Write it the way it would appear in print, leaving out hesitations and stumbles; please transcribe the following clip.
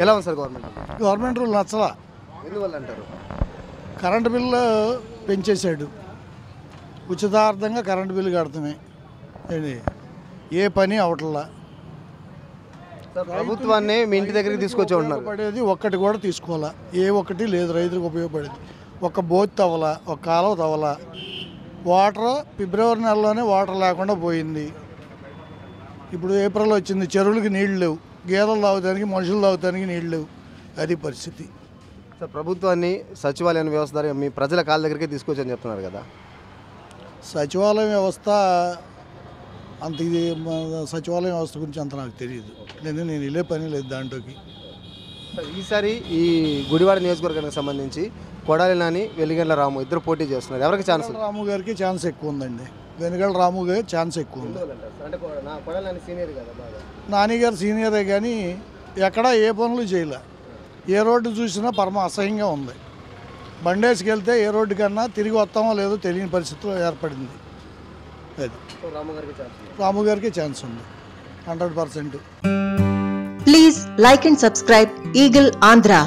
ఎలా ఉంది sir government rule నచ్చలా. ఎందువల్ల అంటారు? కరెంటు బిల్లు పెంచేశాడు, ఉచితార్థంగా కరెంటు బిల్లు కడతామే, ఏ పని అవట్లా. ప్రభుత్వాన్ని మీ ఇంటి దగ్గరికి తీసుకొచ్చి ఉంటున్నారు. పడేది ఒక్కటి కూడా తీసుకోవాలా, ఏ ఒక్కటి లేదు రైతులకు ఉపయోగపడేది. ఒక బోత్ తవ్వలా, ఒక కాలువ తవ్వలా. వాటర్ ఫిబ్రవరి నెలలోనే వాటర్ లేకుండా పోయింది. ఇప్పుడు ఏప్రిల్ వచ్చింది, చెరువులకి నీళ్ళు లేవు, గేదెలు తాగుతానికి మనుషులు తాగుతానికి నీళ్ళు లేవు. అది పరిస్థితి. సార్ ప్రభుత్వాన్ని సచివాలయం వ్యవస్థ ద్వారా మీ ప్రజల కాళ్ళ దగ్గరికి తీసుకొచ్చని చెప్తున్నారు కదా. సచివాలయం వ్యవస్థ అంత ఇది సచివాలయం వ్యవస్థ గురించి అంత నాకు తెలియదు, నేను వెళ్ళే పని లేదు దాంట్లోకి. ఈసారి ఈ గుడివాడ నియోజకవర్గానికి సంబంధించి కొడాలి నాని వెలిగండ్ల రాము ఇద్దరు పోటీ చేస్తున్నారు. ఎవరికి ఛాన్స్? రాము గారికి ఛాన్స్ ఎక్కువ ఉందండి. వెనుగల రాము గారికి ఛాన్స్ ఎక్కువ ఉంది. నాని గారు సీనియరే కానీ ఎక్కడ ఏ పనులు చేయలే. ఏ రోడ్డు చూసినా పరమ అసహ్యంగా ఉంది. బండేసుకెళ్తే ఏ రోడ్డు కన్నా తిరిగి వస్తామో లేదో తెలియని పరిస్థితిలో ఏర్పడింది. అది రాము గారికి ఛాన్స్ ఉంది 100%. Please like and subscribe Eagle Andhra.